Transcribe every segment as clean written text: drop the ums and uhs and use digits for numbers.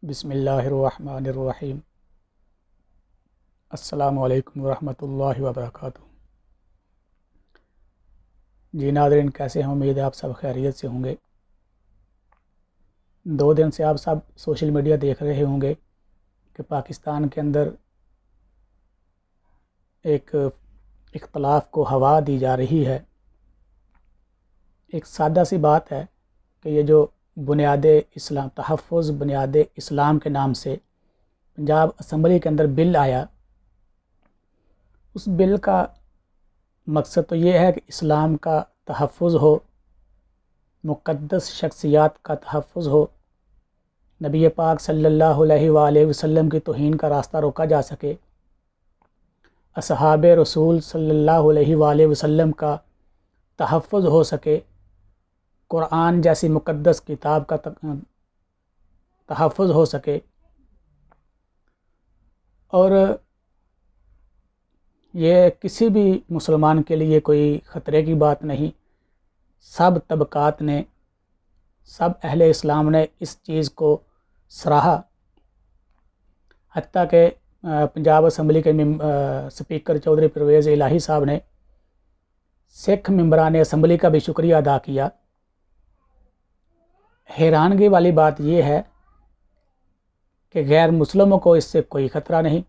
بسم اللہ الرحمن الرحیم۔ السلام علیکم ورحمۃ اللہ وبرکاتہ۔ جی ناظرین، کیسے ہیں؟ امید ہے آپ سب خیریت سے ہوں گے۔ 2 دن سے آپ سب سوشل میڈیا دیکھ رہے ہوں گے کہ پاکستان کے اندر ایک اختلاف کو ہوا دی جا رہی ہے۔ ایک سادہ سی بات ہے کہ یہ جو بنیاد اسلام، تحفظ بنیاد اسلام کے نام سے پنجاب اسمبلی کے اندر بل آیا، اس بل کا مقصد تو یہ ہے کہ اسلام کا تحفظ ہو، مقدس شخصیات کا تحفظ ہو، نبی پاک صلی اللہ علیہ وآلہ وسلم کی توہین کا راستہ روکا جا سکے، اصحاب رسول صلی اللہ علیہ وآلہ وسلم کا تحفظ ہو سکے، قرآن جیسی مقدس کتاب کا تحفظ ہو سکے، اور یہ کسی بھی مسلمان کے لیے کوئی خطرے کی بات نہیں۔ سب طبقات نے، سب اہل اسلام نے اس چیز کو سراہا، حتیٰ کہ پنجاب اسمبلی کے سپیکر چودھری پرویز الہی صاحب نے سکھ ممبران اسمبلی کا بھی شکریہ ادا کیا۔ حیرانگی والی بات یہ ہے کہ غیر مسلموں کو اس سے کوئی خطرہ نہیں،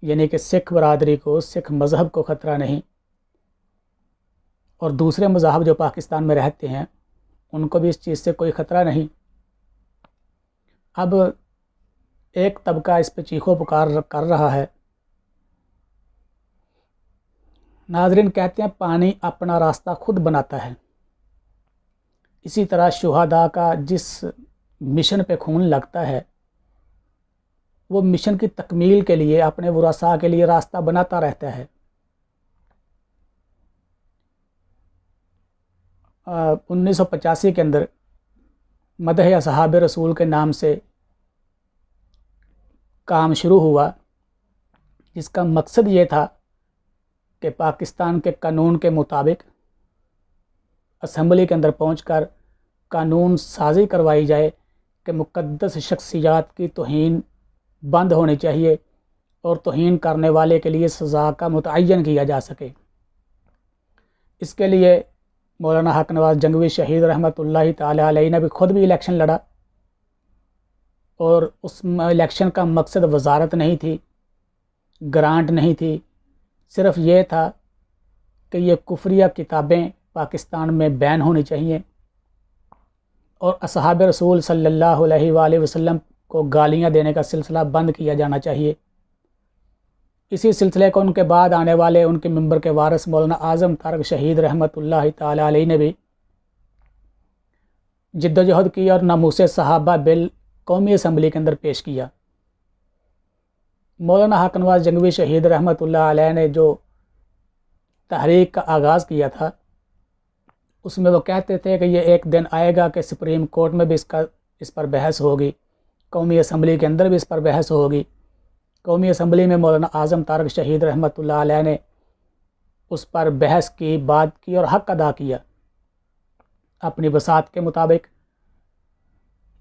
یعنی کہ سکھ برادری کو، سکھ مذہب کو خطرہ نہیں، اور دوسرے مذاہب جو پاکستان میں رہتے ہیں ان کو بھی اس چیز سے کوئی خطرہ نہیں۔ اب ایک طبقہ اس پہ چیخو پکار کر رہا ہے۔ ناظرین، کہتے ہیں پانی اپنا راستہ خود بناتا ہے۔ اسی طرح شہداء کا جس مشن پہ خون لگتا ہے، وہ مشن کی تکمیل کے لیے، اپنے ورثاء کے لیے راستہ بناتا رہتا ہے۔ 1985 کے اندر مدح اصحاب رسول کے نام سے کام شروع ہوا، جس کا مقصد یہ تھا کہ پاکستان کے قانون کے مطابق اسمبلی کے اندر پہنچ کر قانون سازی کروائی جائے کہ مقدس شخصیات کی توہین بند ہونی چاہیے اور توہین کرنے والے کے لیے سزا کا متعین کیا جا سکے۔ اس کے لیے مولانا حق نواز جنگوی شہید رحمۃ اللہ تعالی علیہ نے بھی خود بھی الیکشن لڑا، اور اس الیکشن کا مقصد وزارت نہیں تھی، گرانٹ نہیں تھی، صرف یہ تھا کہ یہ کفریہ کتابیں پاکستان میں بین ہونی چاہیے اور اصحاب رسول صلی اللہ علیہ وآلہ وسلم کو گالیاں دینے کا سلسلہ بند کیا جانا چاہیے۔ اسی سلسلے کو ان کے بعد آنے والے ان کے ممبر کے وارث مولانا اعظم طارق شہید رحمۃ اللہ تعالی علیہ نے بھی جد و جہد کی اور ناموس صحابہ بل قومی اسمبلی کے اندر پیش کیا۔ مولانا حق نواز جنگوی شہید رحمۃ اللہ علیہ نے جو تحریک کا آغاز کیا تھا، اس میں وہ کہتے تھے کہ یہ ایک دن آئے گا کہ سپریم کورٹ میں بھی اس پر بحث ہوگی، قومی اسمبلی کے اندر بھی اس پر بحث ہوگی۔ قومی اسمبلی میں مولانا اعظم طارق شہید رحمۃ اللہ علیہ نے اس پر بحث کی، بات کی اور حق ادا کیا اپنی وسعت کے مطابق۔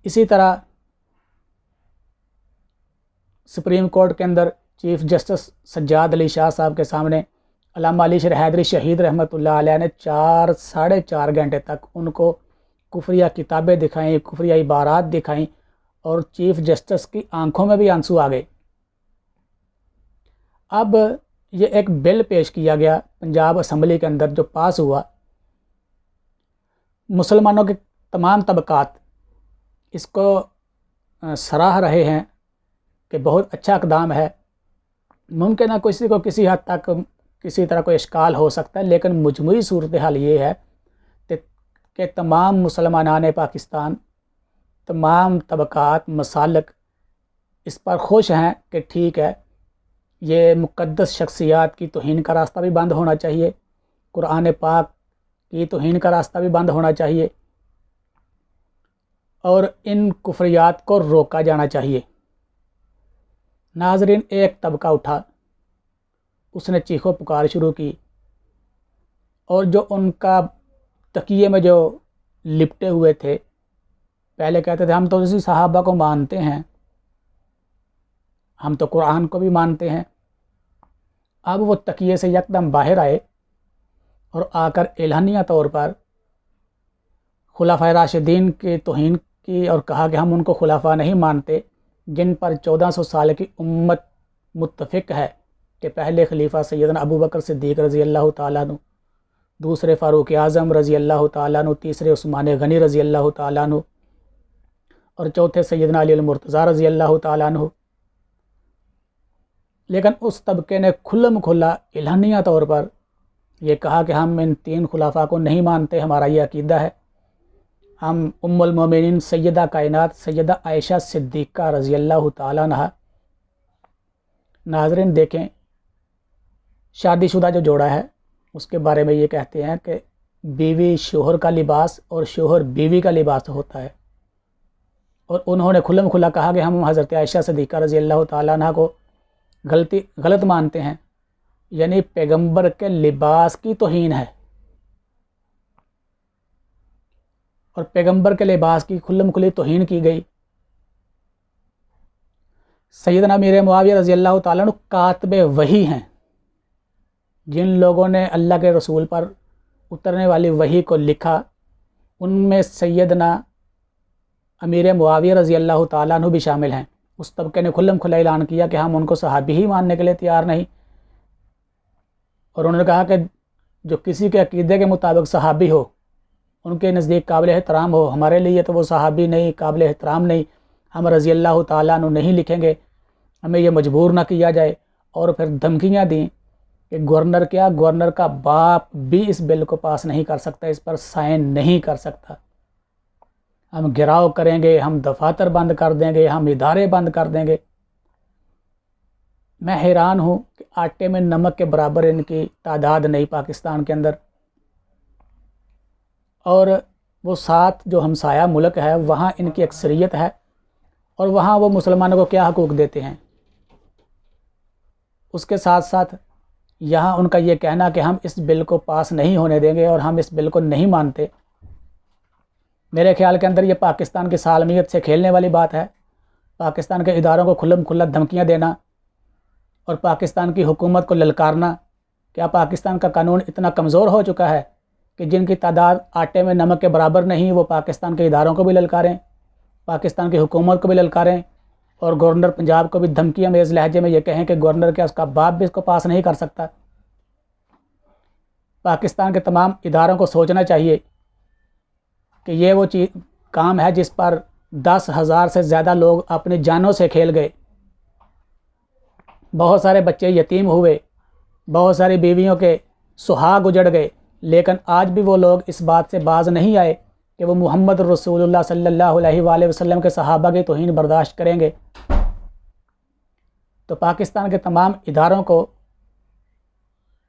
اسی طرح سپریم کورٹ کے اندر چیف جسٹس سجاد علی شاہ صاحب کے سامنے علامہ علی شیر حیدری شہید رحمۃ اللہ علیہ نے 4 گھنٹے تک ان کو کفریہ کتابیں دکھائیں، کفریہ عبارات دکھائیں، اور چیف جسٹس کی آنکھوں میں بھی آنسو آ گئے۔ اب یہ ایک بل پیش کیا گیا پنجاب اسمبلی کے اندر جو پاس ہوا، مسلمانوں کے تمام طبقات اس کو سراہ رہے ہیں کہ بہت اچھا اقدام ہے۔ ممکن ہے کسی کو کسی حد تک کسی طرح کوئی اشکال ہو سکتا ہے، لیکن مجموعی صورتحال یہ ہے کہ تمام مسلمانان پاکستان، تمام طبقات، مسالک اس پر خوش ہیں کہ ٹھیک ہے، یہ مقدس شخصیات کی توہین کا راستہ بھی بند ہونا چاہیے، قرآن پاک کی توہین کا راستہ بھی بند ہونا چاہیے، اور ان کفریات کو روکا جانا چاہیے۔ ناظرین، ایک طبقہ اٹھا، اس نے چیخو پکار شروع کی، اور جو ان کا تکیے میں جو لپٹے ہوئے تھے پہلے کہتے تھے ہم تو اسی صحابہ کو مانتے ہیں، ہم تو قرآن کو بھی مانتے ہیں۔ اب وہ تکیے سے یکدم باہر آئے اور آ کر اعلانیہ طور پر خلفائے راشدین کی توہین کی اور کہا کہ ہم ان کو خلفاء نہیں مانتے جن پر 1400 سال کی امت متفق ہے کہ پہلے خلیفہ سیدنا ابو بکر صدیق رضی اللہ تعالیٰ عنہ، دوسرے فاروق اعظم رضی اللہ تعالیٰ عنہ، تیسرے عثمان غنی رضی اللہ تعالیٰ عنہ، اور چوتھے سیدنا علی المرتضیٰ رضی اللہ تعالیٰ عنہ۔ لیکن اس طبقے نے کھلم کھلا اعلانیہ طور پر یہ کہا کہ ہم ان 3 خلفاء کو نہیں مانتے، ہمارا یہ عقیدہ ہے، ہم ام المومنین سیدہ کائنات سیدہ عائشہ صدیقہ رضی اللہ تعالیٰ عنہ۔ ناظرین دیکھیں، شادی شدہ جو جوڑا ہے اس کے بارے میں یہ کہتے ہیں کہ بیوی شوہر کا لباس اور شوہر بیوی کا لباس ہوتا ہے، اور انہوں نے کھلم کھلا کہا کہ ہم حضرت عائشہ صدیقہ رضی اللہ تعالیٰ عنہ کو غلط مانتے ہیں، یعنی پیغمبر کے لباس کی توہین ہے، اور پیغمبر کے لباس کی کھلم کھلی توہین کی گئی۔ سیدنا امیر معاویہ رضی اللہ تعالیٰ عنہ کاتب وحی ہیں، جن لوگوں نے اللہ کے رسول پر اترنے والی وحی کو لکھا، ان میں سیدنا امیر معاویہ رضی اللہ تعالیٰ عنہ بھی شامل ہیں۔ اس طبقے نے کھلم کھلا اعلان کیا کہ ہم ان کو صحابی ہی ماننے کے لیے تیار نہیں، اور انہوں نے کہا کہ جو کسی کے عقیدے کے مطابق صحابی ہو، ان کے نزدیک قابل احترام ہو، ہمارے لیے تو وہ صحابی نہیں، قابل احترام نہیں، ہم رضی اللہ تعالیٰ عنہ نہیں لکھیں گے، ہمیں یہ مجبور نہ کیا جائے۔ اور پھر دھمکیاں دیں کہ گورنر کا باپ بھی اس بل کو پاس نہیں کر سکتا، اس پر سائن نہیں کر سکتا، ہم گھراؤ کریں گے، ہم دفاتر بند کر دیں گے، ہم ادارے بند کر دیں گے۔ میں حیران ہوں کہ آٹے میں نمک کے برابر ان کی تعداد نہیں پاکستان کے اندر، اور وہ ساتھ جو ہمسایہ ملک ہے وہاں ان کی اکثریت ہے، اور وہاں وہ مسلمانوں کو کیا حقوق دیتے ہیں۔ اس کے ساتھ ساتھ یہاں ان کا یہ کہنا کہ ہم اس بل کو پاس نہیں ہونے دیں گے اور ہم اس بل کو نہیں مانتے، میرے خیال کے اندر یہ پاکستان کی سالمیت سے کھیلنے والی بات ہے۔ پاکستان کے اداروں کو کھلم کھلا دھمکیاں دینا اور پاکستان کی حکومت کو للکارنا۔ کیا پاکستان کا قانون اتنا کمزور ہو چکا ہے کہ جن کی تعداد آٹے میں نمک کے برابر نہیں، وہ پاکستان کے اداروں کو بھی للکاریں، پاکستان کی حکومت کو بھی للکاریں، اور گورنر پنجاب کو بھی دھمکیاں میز لہجے میں یہ کہیں کہ گورنر کیا اس کا باپ بھی اس کو پاس نہیں کر سکتا؟ پاکستان کے تمام اداروں کو سوچنا چاہیے کہ یہ وہ کام ہے جس پر 10,000 سے زیادہ لوگ اپنی جانوں سے کھیل گئے، بہت سارے بچے یتیم ہوئے، بہت ساری بیویوں کے سہاگ اجڑ گئے، لیکن آج بھی وہ لوگ اس بات سے باز نہیں آئے کہ وہ محمد رسول اللہ صلی اللہ علیہ وآلہ وسلم کے صحابہ کی توہین برداشت کریں گے۔ تو پاکستان کے تمام اداروں کو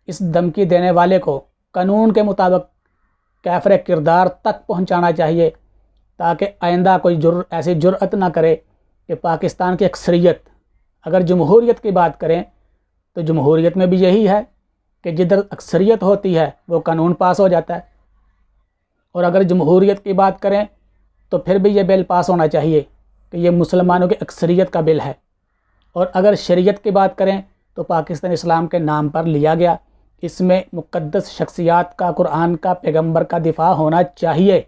اس دھمکی دینے والے کو قانون کے مطابق کیفر کردار تک پہنچانا چاہیے، تاکہ آئندہ کوئی ایسی جرأت نہ کرے کہ پاکستان کی اکثریت، اگر جمہوریت کی بات کریں تو جمہوریت میں بھی یہی ہے کہ جدھر اکثریت ہوتی ہے وہ قانون پاس ہو جاتا ہے، اور اگر جمہوریت کی بات کریں تو پھر بھی یہ بل پاس ہونا چاہیے کہ یہ مسلمانوں کی اکثریت کا بل ہے، اور اگر شریعت کی بات کریں تو پاکستان اسلام کے نام پر لیا گیا، اس میں مقدس شخصیات کا، قرآن کا، پیغمبر کا دفاع ہونا چاہیے۔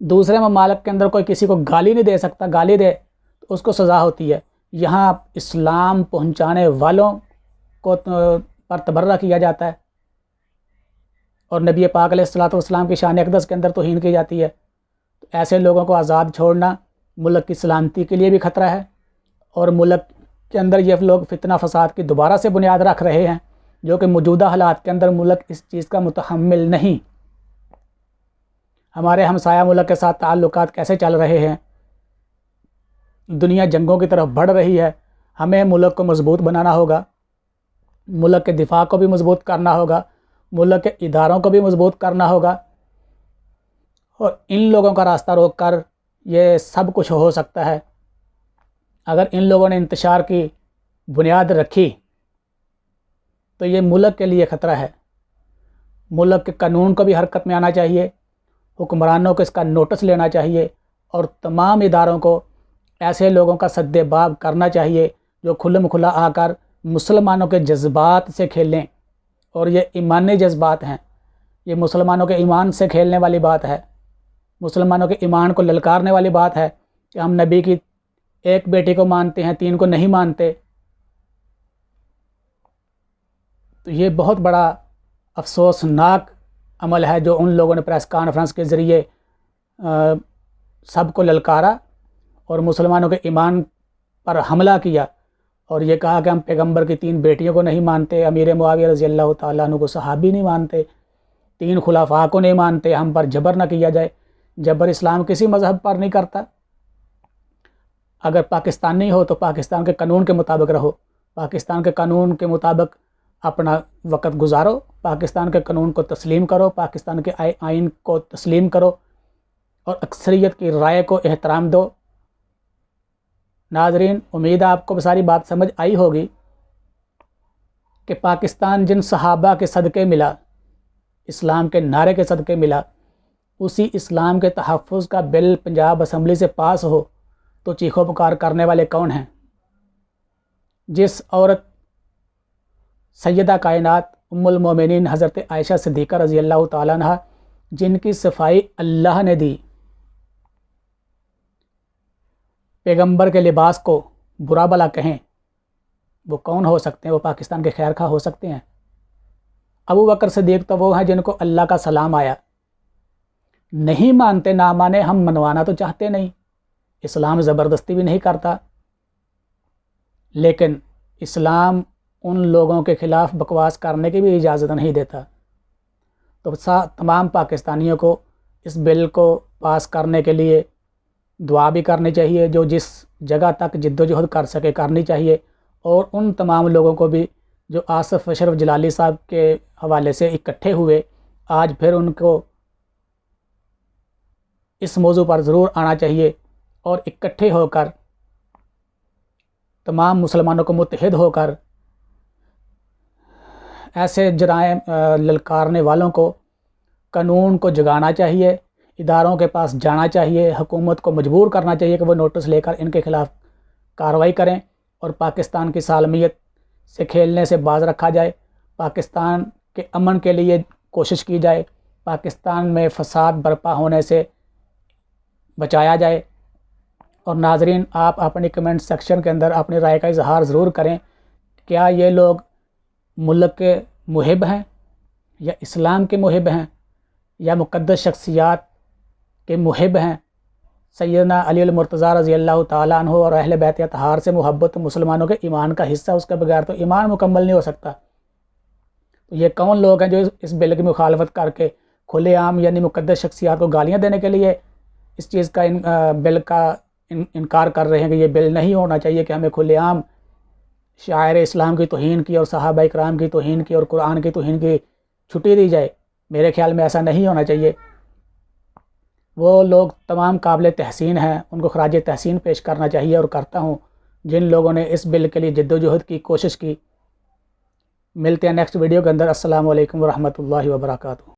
دوسرے ممالک کے اندر کوئی کسی کو گالی نہیں دے سکتا، گالی دے تو اس کو سزا ہوتی ہے، یہاں اسلام پہنچانے والوں کو پر تبرہ کیا جاتا ہے، اور نبی پاک علیہ الصلوۃ والسلام کی شان اقدس کے اندر توہین کی جاتی ہے۔ تو ایسے لوگوں کو آزاد چھوڑنا ملک کی سلامتی کے لیے بھی خطرہ ہے، اور ملک کے اندر یہ لوگ فتنہ فساد کی دوبارہ سے بنیاد رکھ رہے ہیں، جو کہ موجودہ حالات کے اندر ملک اس چیز کا متحمل نہیں۔ ہمارے ہمسایہ ملک کے ساتھ تعلقات کیسے چل رہے ہیں، دنیا جنگوں کی طرف بڑھ رہی ہے، ہمیں ملک کو مضبوط بنانا ہوگا، ملک کے دفاع کو بھی مضبوط کرنا ہوگا، ملک کے اداروں کو بھی مضبوط کرنا ہوگا، اور ان لوگوں کا راستہ روک کر یہ سب کچھ ہو سکتا ہے۔ اگر ان لوگوں نے انتشار کی بنیاد رکھی تو یہ ملک کے لیے خطرہ ہے۔ ملک کے قانون کو بھی حرکت میں آنا چاہیے، حکمرانوں کو اس کا نوٹس لینا چاہیے، اور تمام اداروں کو ایسے لوگوں کا سد باب کرنا چاہیے جو کھلم کھلا آ کر مسلمانوں کے جذبات سے کھیلیں، اور یہ ایمانی جذبات ہیں، یہ مسلمانوں کے ایمان سے کھیلنے والی بات ہے، مسلمانوں کے ایمان کو للکارنے والی بات ہے کہ ہم نبی کی ایک بیٹی کو مانتے ہیں، 3 کو نہیں مانتے۔ تو یہ بہت بڑا افسوسناک عمل ہے جو ان لوگوں نے پریس کانفرنس کے ذریعے سب کو للکارا اور مسلمانوں کے ایمان پر حملہ کیا، اور یہ کہا کہ ہم پیغمبر کی 3 بیٹیوں کو نہیں مانتے، امیر معاویہ رضی اللہ تعالیٰ عنہ کو صحابی نہیں مانتے، 3 خلفاء کو نہیں مانتے، ہم پر جبر نہ کیا جائے۔ جبر اسلام کسی مذہب پر نہیں کرتا۔ اگر پاکستانی ہو تو پاکستان کے قانون کے مطابق رہو، پاکستان کے قانون کے مطابق اپنا وقت گزارو، پاکستان کے قانون کو تسلیم کرو، پاکستان کے آئین کو تسلیم کرو، اور اکثریت کی رائے کو احترام دو۔ ناظرین، امید ہے آپ کو ساری بات سمجھ آئی ہوگی کہ پاکستان جن صحابہ کے صدقے ملا، اسلام کے نعرے کے صدقے ملا، اسی اسلام کے تحفظ کا بل پنجاب اسمبلی سے پاس ہو تو چیخو پکار کرنے والے کون ہیں؟ جس عورت سیدہ کائنات ام المومنین حضرت عائشہ صدیقہ رضی اللہ تعالیٰ عنہ، جن کی صفائی اللہ نے دی، پیغمبر کے لباس کو برا بلا کہیں، وہ کون ہو سکتے ہیں؟ وہ پاکستان کے خیر خواہ ہو سکتے ہیں؟ ابو بکر صدیق تو وہ ہیں جن کو اللہ کا سلام آیا، نہیں مانتے، نہ مانے، ہم منوانا تو چاہتے نہیں، اسلام زبردستی بھی نہیں کرتا، لیکن اسلام ان لوگوں کے خلاف بکواس کرنے کی بھی اجازت نہیں دیتا۔ تو تمام پاکستانیوں کو اس بل کو پاس کرنے کے لیے دعا بھی کرنی چاہیے، جو جس جگہ تک جد و جہد کر سکے کرنی چاہیے، اور ان تمام لوگوں کو بھی جو آصف اشرف جلالی صاحب کے حوالے سے اکٹھے ہوئے، آج پھر ان کو اس موضوع پر ضرور آنا چاہیے اور اکٹھے ہو کر تمام مسلمانوں کو متحد ہو کر ایسے جرائم للکارنے والوں کو، قانون کو جگانا چاہیے، اداروں کے پاس جانا چاہیے، حکومت کو مجبور کرنا چاہیے کہ وہ نوٹس لے کر ان کے خلاف کارروائی کریں، اور پاکستان کی سالمیت سے کھیلنے سے باز رکھا جائے، پاکستان کے امن کے لیے کوشش کی جائے، پاکستان میں فساد برپا ہونے سے بچایا جائے۔ اور ناظرین، آپ اپنی کمنٹ سیکشن کے اندر اپنی رائے کا اظہار ضرور کریں، کیا یہ لوگ ملک کے محب ہیں، یا اسلام کے محب ہیں، یا مقدس شخصیات کے محب ہیں؟ سیدنا علی المرتضیٰ رضی اللہ تعالیٰ عنہ اور اہل بیت اطہار سے محبت مسلمانوں کے ایمان کا حصہ، اس کے بغیر تو ایمان مکمل نہیں ہو سکتا۔ تو یہ کون لوگ ہیں جو اس بل کی مخالفت کر کے کھلے عام یعنی مقدس شخصیات کو گالیاں دینے کے لیے اس چیز کا بل کا انکار کر رہے ہیں کہ یہ بل نہیں ہونا چاہیے، کہ ہمیں کھلے عام شاعر اسلام کی توہین کی اور صحابہ اکرام کی توہین کی اور قرآن کی توہین کی چھٹی دی جائے؟ میرے خیال میں ایسا نہیں ہونا چاہیے۔ وہ لوگ تمام قابل تحسین ہیں، ان کو خراج تحسین پیش کرنا چاہیے، اور کرتا ہوں جن لوگوں نے اس بل کے لیے جد و جہد کی، کوشش کی۔ ملتے ہیں نیکسٹ ویڈیو کے اندر۔ السلام علیکم ورحمۃ اللہ وبرکاتہ۔